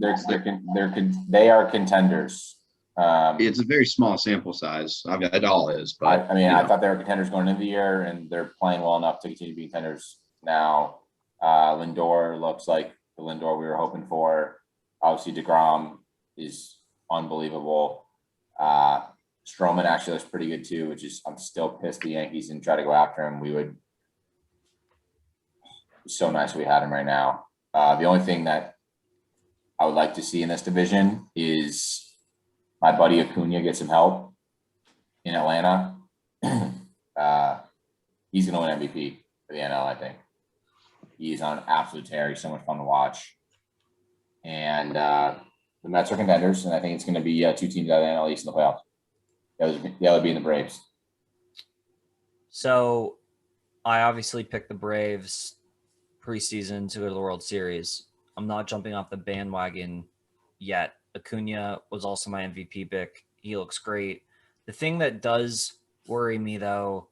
they are contenders. It's a very small sample size. I mean, it all is. But I thought they were contenders going into the year, and they're playing well enough to continue being contenders now. Lindor looks like the Lindor we were hoping for. Obviously, DeGrom is unbelievable. Stroman actually looks pretty good too, which is I'm still pissed the Yankees didn't try to go after him. We would be so nice if we had him right now. The only thing that I would like to see in this division is my buddy Acuna get some help in Atlanta. He's going to win MVP for the NL, I think. He's on an absolute tear. He's so much fun to watch. And the Mets are contenders, and I think it's going to be 2 teams out of the NL East in the playoffs. The other being the Braves. So I obviously picked the Braves preseason to go to the World Series. I'm not jumping off the bandwagon yet. Acuna was also my MVP pick. He looks great. The thing that does worry me, though,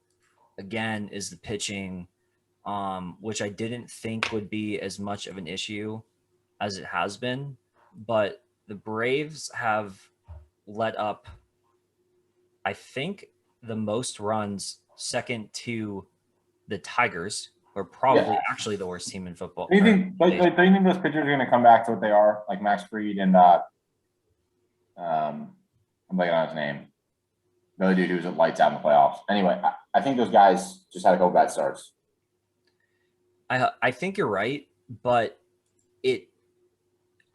again, is the pitching, which I didn't think would be as much of an issue as it has been. But the Braves have let up, I think, the most runs, second to the Tigers, who are probably actually the worst team in football. Do you think those pitchers are going to come back to what they are, like Max Fried and I'm blanking on his name. The other dude who was at lights out in the playoffs. Anyway, I think those guys just had a couple bad starts. I think you're right, but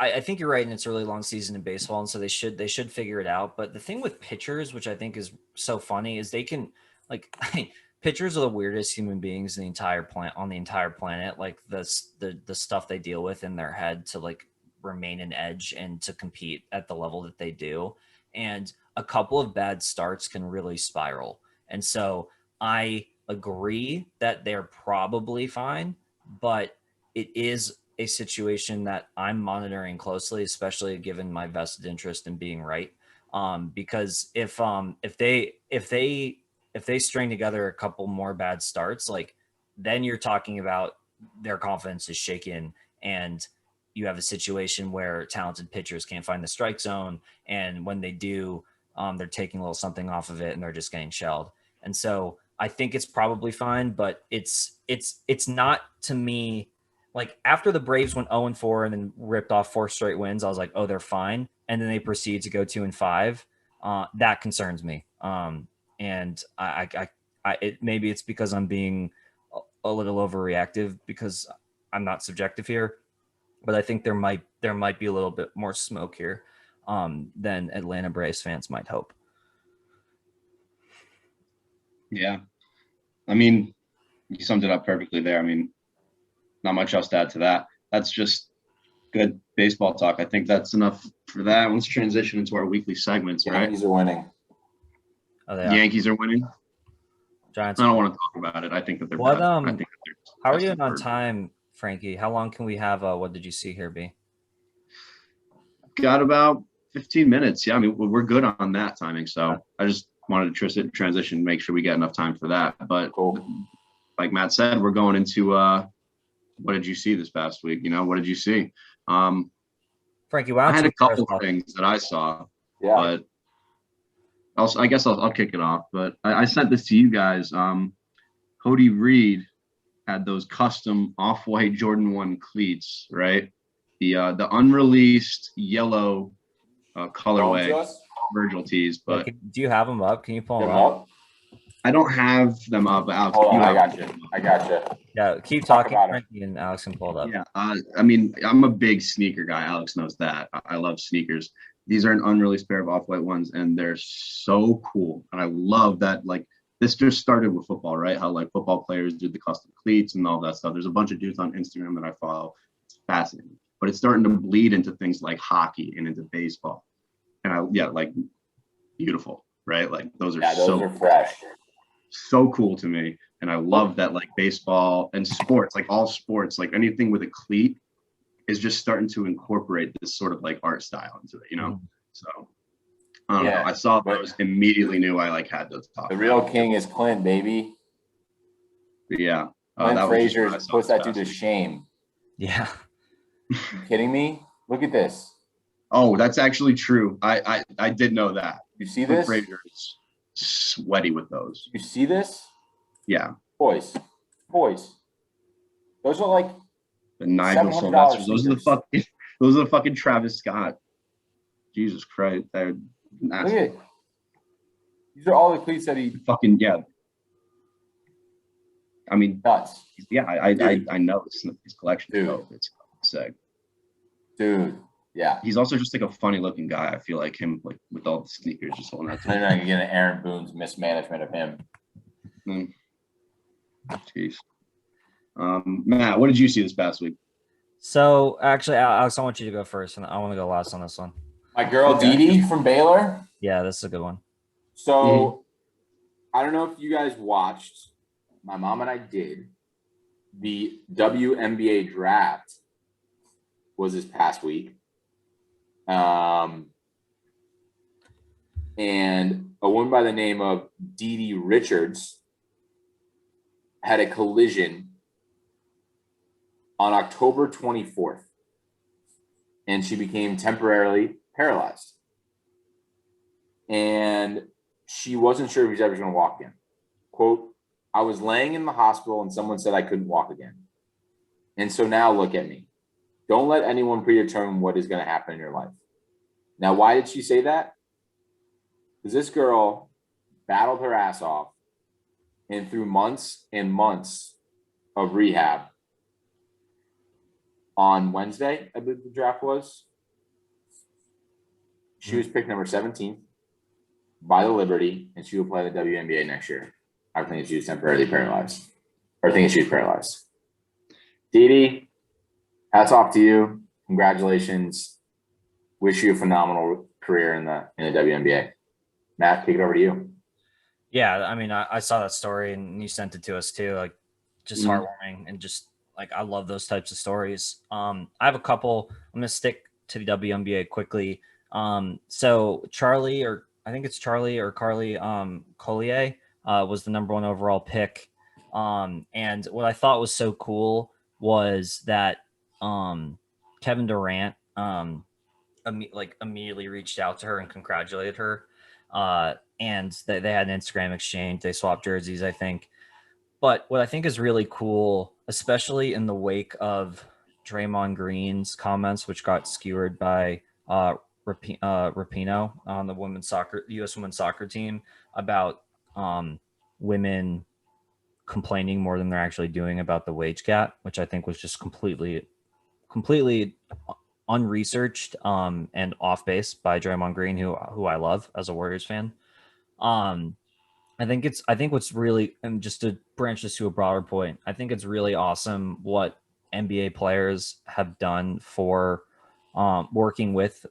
I think you're right, and it's a really long season in baseball, and so they should figure it out. But the thing with pitchers, which I think is so funny, is they can pitchers are the weirdest human beings in the entire planet. Like the stuff they deal with in their head to remain an edge and to compete at the level that they do. And a couple of bad starts can really spiral. And so I agree that they're probably fine, but it is a situation that I'm monitoring closely, especially given my vested interest in being right. Because if they string together a couple more bad starts, then you're talking about their confidence is shaken, and you have a situation where talented pitchers can't find the strike zone. And when they do, they're taking a little something off of it and they're just getting shelled. And so I think it's probably fine, but it's not, to me, after the Braves went 0-4 and then ripped off 4 straight wins, I was like, oh, they're fine. And then they proceed to go 2-5. That concerns me. And maybe it's because I'm being a little overreactive because I'm not subjective here, but I think there might be a little bit more smoke here than Atlanta Braves fans might hope. Yeah. I mean, you summed it up perfectly there. I mean, not much else to add to that. That's just good baseball talk. I think that's enough for that. Let's transition into our weekly segments, right? Yankees are winning. Oh, they are. Yankees are winning. Giants. I don't want to talk about it. I think that they're bad. I think that how are you on time, Frankie? How long can we have what did you see here, B? Got about 15 minutes. Yeah, I mean, we're good on that timing. So I just wanted to transition, make sure we get enough time for that. But like Matt said, we're going into what did you see this past week? What did you see? Frankie, I had a couple things that I saw, but I guess I'll kick it off. But I sent this to you guys. Cody Reed had those custom off-white Jordan 1 cleats, right? The unreleased yellow colorway Virgil tees. But do you have them up? Can you pull them up? I don't have them up. Alex, hold on, I got you. Yeah, keep talking, Frankie, and Alex can pull it up. Yeah, I mean, I'm a big sneaker guy. Alex knows that. I love sneakers. These are an unreleased pair of off-white ones, and they're so cool. And I love that, like, this just started with football, right? How, like, football players do the custom cleats and all that stuff. There's a bunch of dudes on Instagram that I follow. It's fascinating. But it's starting to bleed into things like hockey and into baseball. And like, beautiful, right? Like, those are fresh. So cool to me. And I love that, like, baseball and sports, like all sports, like anything with a cleat is just starting to incorporate this sort of like art style into it, you know? So I don't know. I saw those, immediately knew I like had to talk. The real king is Clint, baby. But yeah. Clint Frazier puts that dude to shame. Yeah. You kidding me? Look at this. Oh, that's actually true. I did know that. You see this? Frazier is sweaty with those. You see this? Yeah. Boys. Those are like the Nigel Sylvester. Those are the fucking Travis Scott. Jesus Christ. They're nasty. Look at it. These are all the cleats that he fucking, yeah. I mean, nuts. Yeah, I know his collection is dope. It's sick. Dude, yeah. He's also just like a funny looking guy. I feel like him, like with all the sneakers, just holding that. They're not gonna get an Aaron Boone's mismanagement of him. Jeez. Matt, what did you see this past week? So actually, Alex, I want you to go first, and I want to go last on this one. My girl Didi from Baylor. Yeah, this is a good one. So I don't know if you guys watched. My mom and I did. The WNBA draft was this past week. And a woman by the name of Didi Richards had a collision on October 24th, and she became temporarily paralyzed. And she wasn't sure if she was ever going to walk again. Quote, I was laying in the hospital and someone said I couldn't walk again. And so now look at me. Don't let anyone predetermine what is going to happen in your life. Now, why did she say that? Because this girl battled her ass off, and through months and months of rehab, on Wednesday, I believe the draft was, she was picked number 17th by the Liberty, and she will play the WNBA next year. I think she was temporarily paralyzed. Or I think she was paralyzed. Didi, hats off to you. Congratulations. Wish you a phenomenal career in the WNBA. Matt, kick it over to you. Yeah, I mean, I saw that story and you sent it to us too. Like, just heartwarming, and just like, I love those types of stories. I have a couple. I'm gonna stick to the WNBA quickly. So Charlie, or I think it's Charlie or Carly Collier, was the number 1 overall pick. And what I thought was so cool was that Kevin Durant immediately reached out to her and congratulated her. And they had an Instagram exchange. They swapped jerseys, I think. But what I think is really cool, especially in the wake of Draymond Green's comments, which got skewered by Rapinoe on the U.S. women's soccer team, about women complaining more than they're actually doing about the wage gap, which I think was just completely unresearched and off base by Draymond Green, who I love as a Warriors fan. I think what's really, and just to branch this to a broader point, I think it's really awesome what NBA players have done for working with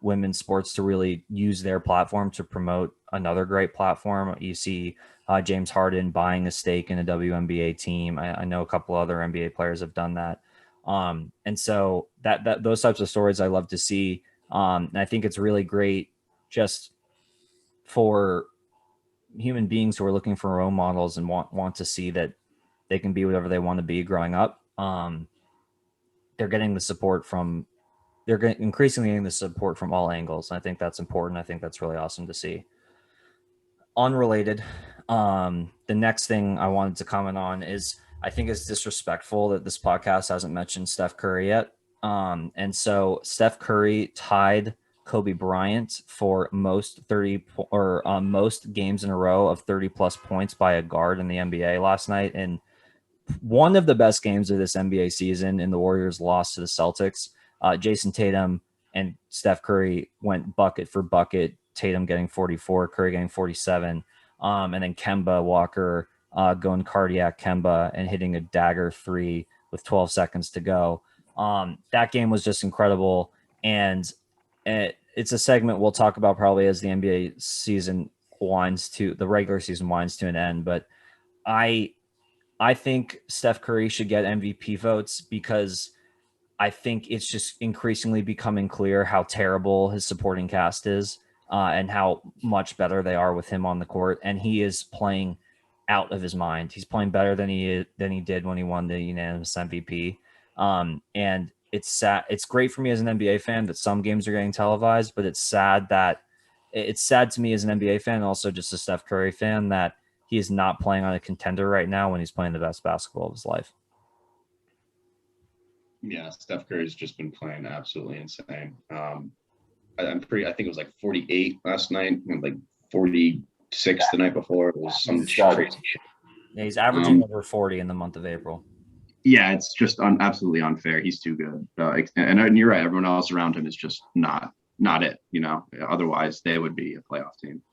women's sports to really use their platform to promote another great platform. You see James Harden buying a stake in a WNBA team. I know a couple other NBA players have done that. And so that those types of stories I love to see. And I think it's really great just for human beings who are looking for role models and want to see that they can be whatever they want to be growing up. They're getting the support increasingly getting the support from all angles. And I think that's important. I think that's really awesome to see. Unrelated, the next thing I wanted to comment on is, I think it's disrespectful that this podcast hasn't mentioned Steph Curry yet. And so Steph Curry tied Kobe Bryant for most games in a row of 30 plus points by a guard in the NBA last night. And one of the best games of this NBA season, in the Warriors lost to the Celtics. Jason Tatum and Steph Curry went bucket for bucket. Tatum getting 44, Curry getting 47, and then Kemba Walker going cardiac Kemba and hitting a dagger 3 with 12 seconds to go. That game was just incredible, and it's a segment we'll talk about probably as the NBA season the regular season winds to an end. But I think Steph Curry should get MVP votes because I think it's just increasingly becoming clear how terrible his supporting cast is, and how much better they are with him on the court. And he is playing out of his mind. He's playing better than he did when he won the unanimous MVP. And it's sad. It's great for me as an NBA fan that some games are getting televised, but it's sad to me as an NBA fan, and also just a Steph Curry fan, that he is not playing on a contender right now when he's playing the best basketball of his life. Yeah, Steph Curry's just been playing absolutely insane. I think it was like 48 last night and like 46 the night before. It was some crazy shit. Yeah, he's averaging over 40 in the month of April. Yeah, it's just absolutely unfair. He's too good. And you're right. Everyone else around him is just not it, Otherwise, they would be a playoff team.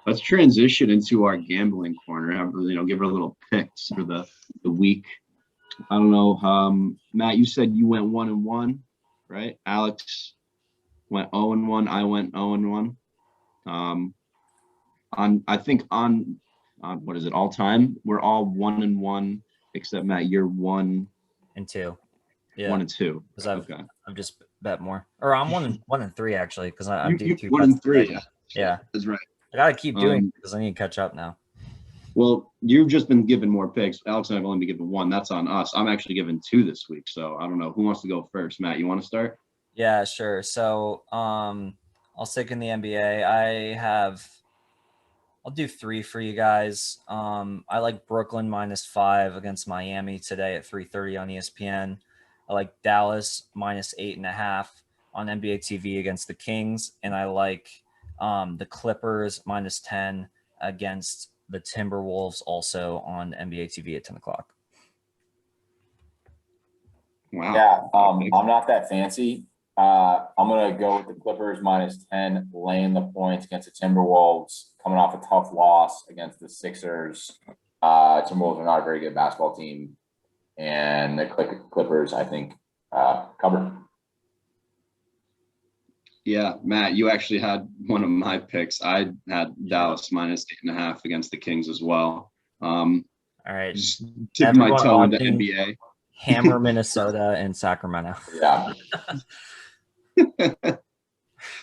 Let's transition into our gambling corner. Give her a little picks for the week. I don't know. Matt, you said you went 1-1, right? Alex went 0-1. I went 0-1. What is it? All time, we're all 1-1, except Matt, you're 1-2. Yeah, 1-2. Because I've just bet more, or I'm 1-3 actually, because I'm doing 2 1-3. Yeah, that's right. I gotta keep doing it because I need to catch up now. Well, you've just been given more picks. Alex and I've only been given 1. That's on us. I'm actually given 2 this week, so I don't know who wants to go first. Matt, you want to start? Yeah, sure. So I'll stick in the NBA. I'll do 3 for you guys. I like Brooklyn -5 against Miami today at 3:30 on ESPN. I like Dallas -8.5 on NBA TV against the Kings, and I like the Clippers -10 against the Timberwolves, also on NBA TV at 10 o'clock. Wow. Yeah, I'm not that fancy. I'm going to go with the Clippers -10, laying the points against the Timberwolves, coming off a tough loss against the Sixers. Timberwolves are not a very good basketball team, and the Clippers, I think, cover. Yeah, Matt, you actually had one of my picks. I had Dallas -8.5 against the Kings as well. All right. Just dipping my toe into NBA. Hammer Minnesota and Sacramento. Yeah.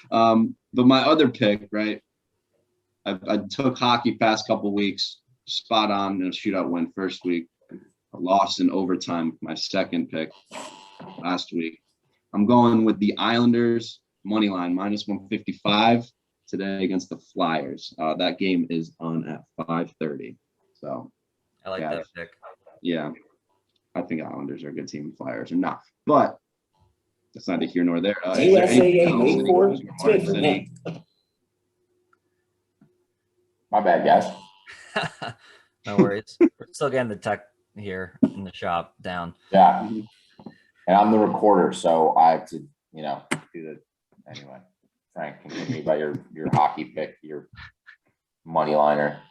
But my other pick, right? I took hockey past couple weeks, spot on in a shootout win first week. I lost in overtime, my second pick last week. I'm going with the Islanders money line -155 today against the Flyers. That game is on at 5:30. So I like that pick. Yeah, I think Islanders are a good team. Flyers are not, but that's neither here nor there. My bad, guys. No worries. We're still getting the tech here in the shop down. Yeah. And I'm the recorder, so I have to, do the anyway. Frank, continue about your hockey pick, your money liner.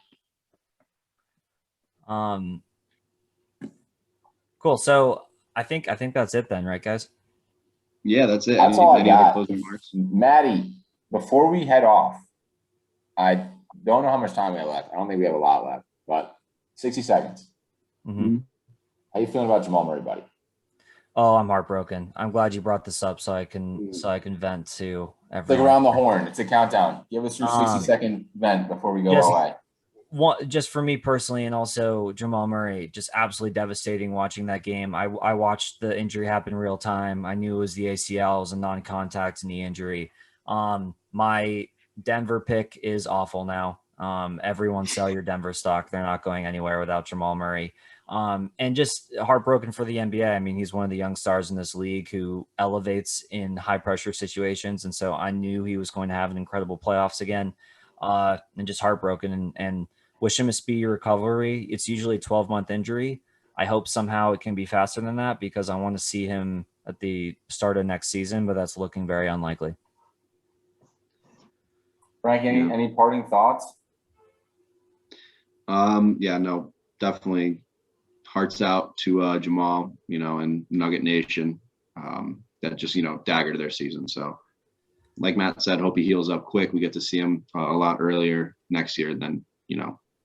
Cool. So I think that's it then, right, guys? Yeah, that's it. That's all I got. Closing remarks? Maddie, before we head off, I don't know how much time we have left. I don't think we have a lot left, but 60 seconds. Mm-hmm. How you feeling about Jamal Murray, buddy? Oh, I'm heartbroken. I'm glad you brought this up so I can vent to everyone. Like around the horn. It's a countdown. Give us your 60-second vent before we go away. Just for me personally, and also Jamal Murray, just absolutely devastating watching that game. I watched the injury happen real time. I knew it was the ACL. It was a non-contact knee injury. My Denver pick is awful now. Everyone sell your Denver stock. They're not going anywhere without Jamal Murray. And just heartbroken for the NBA. I mean, he's one of the young stars in this league who elevates in high pressure situations. And so I knew he was going to have an incredible playoffs again. And just heartbroken and wish him a speedy recovery. It's usually a 12-month injury. I hope somehow it can be faster than that because I want to see him at the start of next season, but that's looking very unlikely. Frank, any parting thoughts? Yeah, no, definitely hearts out to Jamal, and Nugget Nation, that just, dagger to their season. So like Matt said, hope he heals up quick. We get to see him a lot earlier next year than,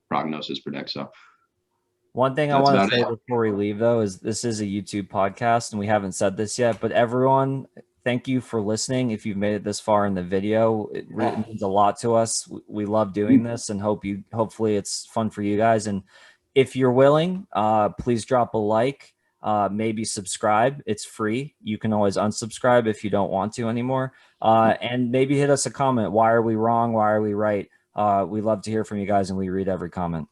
prognosis predicts. So one thing I want to say before we leave, though, is this is a YouTube podcast and we haven't said this yet, but everyone, thank you for listening. If you've made it this far in the video, it really means a lot to us. We love doing this and hopefully it's fun for you guys. And if you're willing, please drop a like, maybe subscribe. It's free. You can always unsubscribe if you don't want to anymore. And maybe hit us a comment. Why are we wrong? Why are we right? We love to hear from you guys and we read every comment.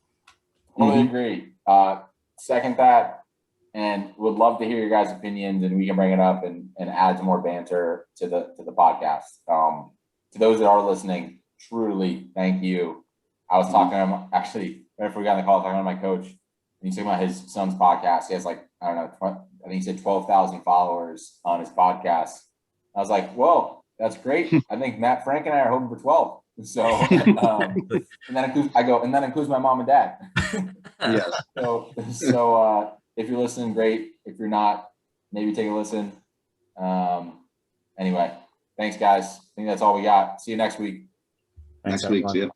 Totally agree. Second that, and would love to hear your guys' opinions, and we can bring it up and add some more banter to the podcast. To those that are listening, truly thank you. I was talking to him, actually, right before we got on the call, talking to my coach, and he's talking about his son's podcast. He has I think he said 12,000 followers on his podcast. I was like, whoa, that's great. I think Matt, Frank, and I are hoping for 12. So, and then includes my mom and dad. Yes. So if you're listening, great. If you're not, maybe take a listen. Anyway, thanks guys. I think that's all we got. See you next week. Thanks, next week. everyone. See you.